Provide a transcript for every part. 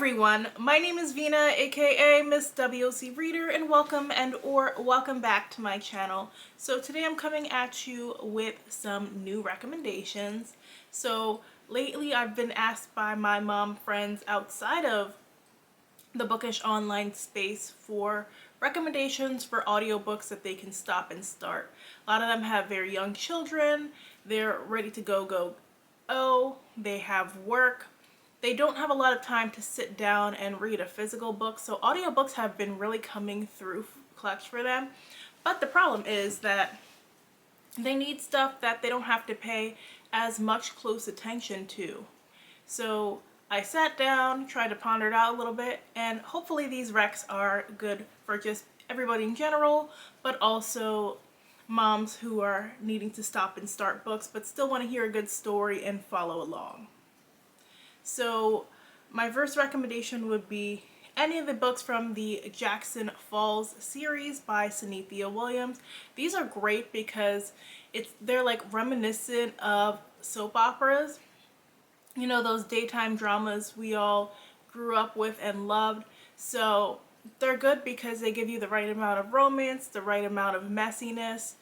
everyone, my name is Vina, aka Miss WOC Reader, and welcome back to my channel. So today I'm coming at you with some new recommendations. So lately I've been asked by my mom friends outside of the bookish online space for recommendations for audiobooks that they can stop and start. A lot of them have very young children, they're ready to go, they have work. They don't have a lot of time to sit down and read a physical book, so audiobooks have been really coming through clutch for them. But the problem is that they need stuff that they don't have to pay as much close attention to. So I sat down, tried to ponder it out a little bit, and hopefully these recs are good for just everybody in general, but also moms who are needing to stop and start books but still want to hear a good story and follow along. So my first recommendation would be any of the books from the Jackson Falls series by Sunithia Williams. These are great because they're like reminiscent of soap operas. You know, those daytime dramas we all grew up with and loved. So they're good because they give you the right amount of romance, the right amount of messiness,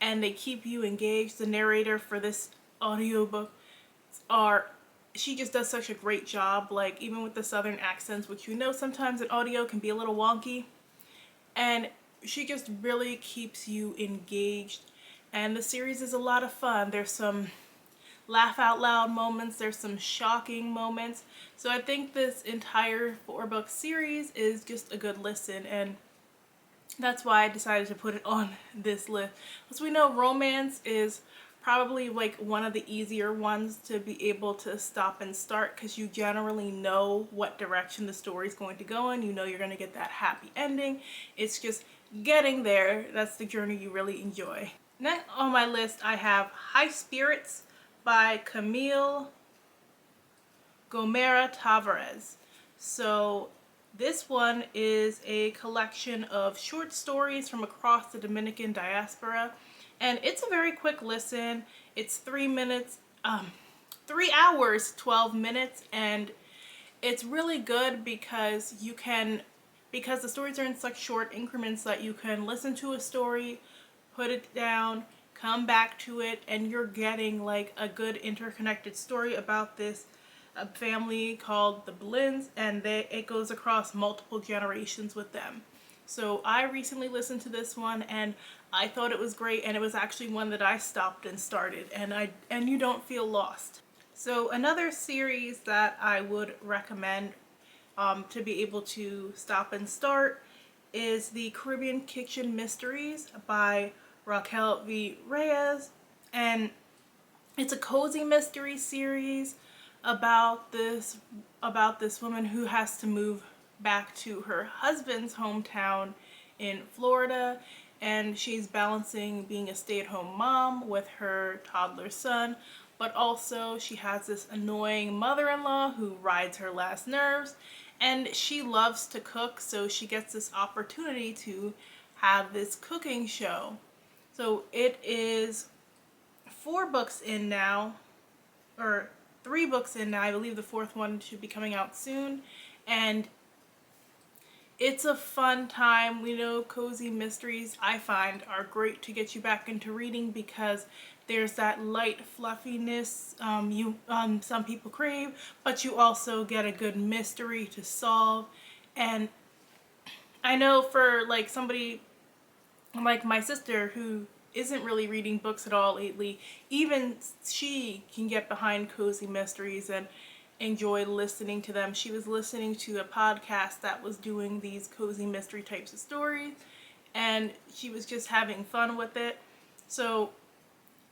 and they keep you engaged. The narrator for this audiobook she just does such a great job, like even with the southern accents, which you know sometimes in audio can be a little wonky, and she just really keeps you engaged. And the series is a lot of fun. There's some laugh out loud moments, there's some shocking moments. So I think this entire 4-book series is just a good listen, and that's why I decided to put it on this list. As we know, romance is probably like one of the easier ones to be able to stop and start because you generally know what direction the story is going to go in. You know you're going to get that happy ending. It's just getting there. That's the journey you really enjoy. Next on my list I have High Spirits by Camille Gomera Tavares. So this one is a collection of short stories from across the Dominican diaspora. And it's a very quick listen. It's 3 hours, 12 minutes, and it's really good because because the stories are in such short increments that you can listen to a story, put it down, come back to it, and you're getting like a good interconnected story about this family called the Blins, and it goes across multiple generations with them. So I recently listened to this one and I thought it was great, and it was actually one that I stopped and started, and you don't feel lost. So another series that I would recommend to be able to stop and start is the Caribbean Kitchen Mysteries by Raquel V. Reyes, and it's a cozy mystery series about this woman who has to move back to her husband's hometown in Florida, and she's balancing being a stay-at-home mom with her toddler son, but also she has this annoying mother-in-law who rides her last nerves, and she loves to cook, so she gets this opportunity to have this cooking show. So it is 4 books in now, or 3 books in now. I believe the 4th one should be coming out soon, and it's a fun time. We know cozy mysteries, I find, are great to get you back into reading because there's that light fluffiness some people crave, but you also get a good mystery to solve. And I know for like somebody like my sister who isn't really reading books at all lately, even she can get behind cozy mysteries and enjoy listening to them. She was listening to a podcast that was doing these cozy mystery types of stories, and she was just having fun with it. So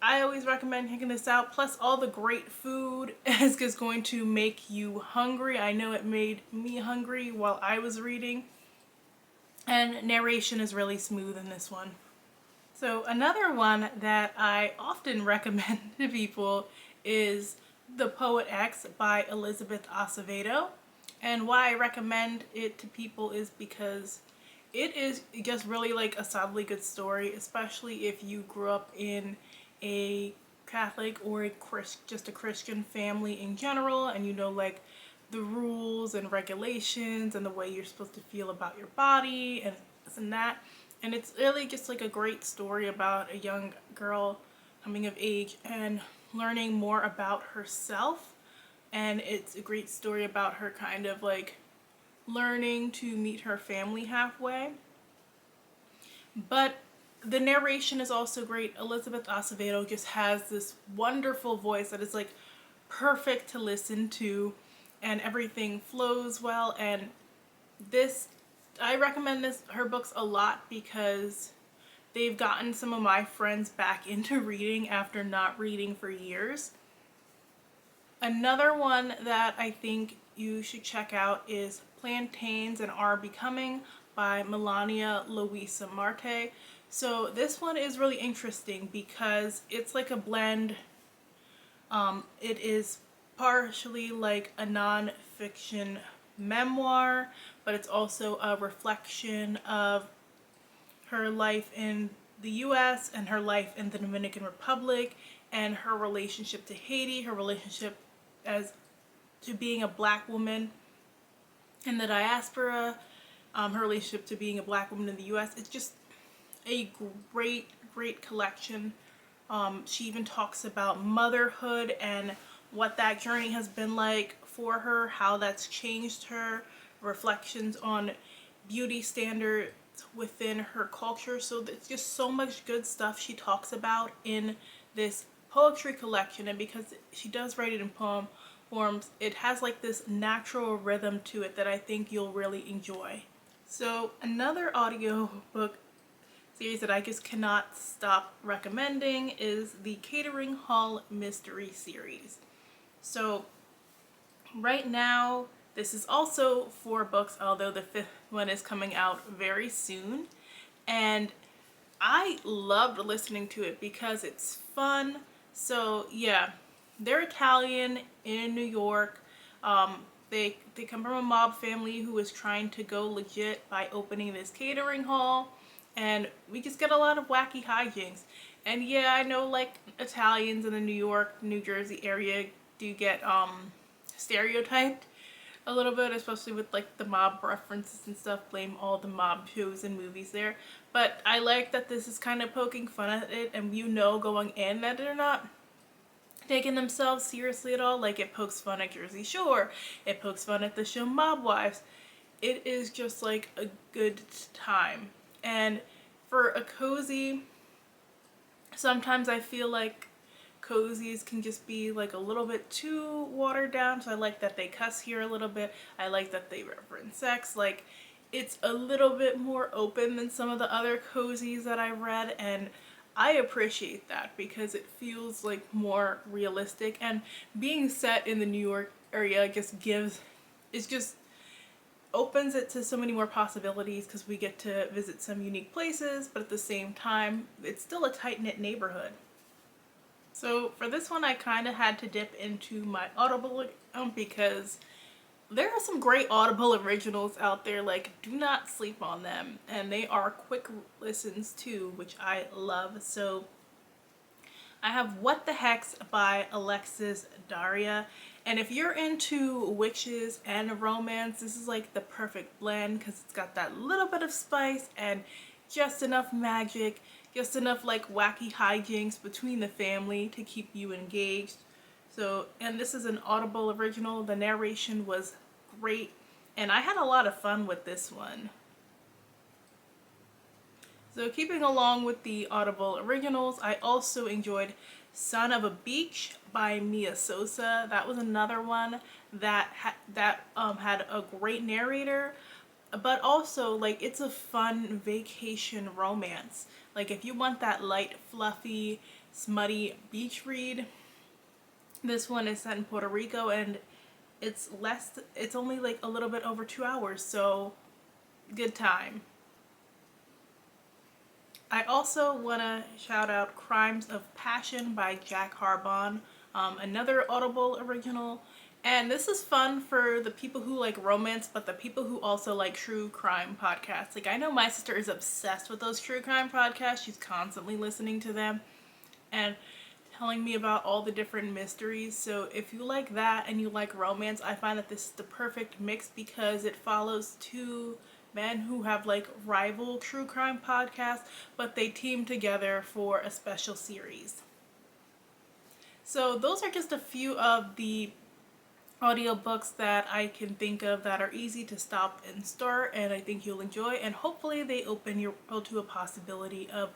I always recommend checking this out. Plus all the great food is just going to make you hungry. I know it made me hungry while I was reading, and narration is really smooth in this one. So another one that I often recommend to people is The Poet X by Elizabeth Acevedo. And why I recommend it to people is because it is just really like a solidly good story, especially if you grew up in a Catholic or just a Christian family in general, and you know like the rules and regulations and the way you're supposed to feel about your body and this and that. And it's really just like a great story about a young girl coming of age and learning more about herself. And it's a great story about her kind of like learning to meet her family halfway. But the narration is also great. Elizabeth Acevedo just has this wonderful voice that is like perfect to listen to, and everything flows well. And this, I recommend her books a lot because they've gotten some of my friends back into reading after not reading for years. Another one that I think you should check out is Plantains and Are Becoming by Melania Louisa Marte. So this one is really interesting because it's like a blend. It is partially like a non-fiction memoir, but it's also a reflection of her life in the US and her life in the Dominican Republic and her relationship to Haiti, her relationship as to being a black woman in the diaspora, her relationship to being a black woman in the US. It's just a great collection. She even talks about motherhood and what that journey has been like for her, how that's changed her, reflections on beauty standards within her culture. So there's just so much good stuff she talks about in this poetry collection. And because she does write it in poem forms, it has like this natural rhythm to it that I think you'll really enjoy. So another audiobook series that I just cannot stop recommending is the Catering Hall Mystery Series. So right now, this is also 4 books, although the 5th one is coming out very soon. And I loved listening to it because it's fun. So yeah, they're Italian in New York. They come from a mob family who is trying to go legit by opening this catering hall. And we just get a lot of wacky hijinks. And yeah, I know like Italians in the New York, New Jersey area do get stereotyped a little bit, especially with like the mob references and stuff. Blame all the mob shows and movies there. But I like that this is kind of poking fun at it, and you know going in that they're not taking themselves seriously at all. Like it pokes fun at Jersey Shore, it pokes fun at the show Mob Wives. It is just like a good time. And for a cozy, sometimes I feel like cozies can just be like a little bit too watered down. So I like that they cuss here a little bit. I like that they reference sex. Like it's a little bit more open than some of the other cozies that I read, and I appreciate that because it feels like more realistic. And being set in the New York area just opens it to so many more possibilities because we get to visit some unique places, but at the same time, it's still a tight-knit neighborhood. So for this one, I kind of had to dip into my Audible account because there are some great Audible originals out there. Like, do not sleep on them. And they are quick listens too, which I love. So I have What the Hex by Alexis Daria. And if you're into witches and romance, this is like the perfect blend because it's got that little bit of spice and just enough magic, just enough like wacky hijinks between the family to keep you engaged. So, and this is an Audible original. The narration was great, and I had a lot of fun with this one. So keeping along with the Audible originals, I also enjoyed Son of a Beach by Mia Sosa. That was another one that had a great narrator, but also like it's a fun vacation romance. Like if you want that light, fluffy, smutty beach read, this one is set in Puerto Rico, and it's only like a little bit over 2 hours, so good time. I also want to shout out Crimes of Passion by Jack Harbon, another Audible original. And this is fun for the people who like romance, but the people who also like true crime podcasts. Like I know my sister is obsessed with those true crime podcasts. She's constantly listening to them. And telling me about all the different mysteries. So if you like that and you like romance, I find that this is the perfect mix because it follows two men who have like rival true crime podcasts, but they team together for a special series. So those are just a few of the audiobooks that I can think of that are easy to stop and start, and I think you'll enjoy, and hopefully they open your world to a possibility of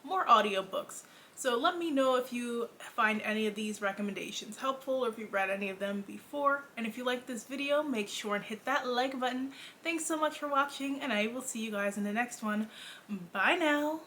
more audiobooks. So let me know if you find any of these recommendations helpful or if you've read any of them before. And if you like this video, make sure and hit that like button. Thanks so much for watching, and I will see you guys in the next one. Bye now!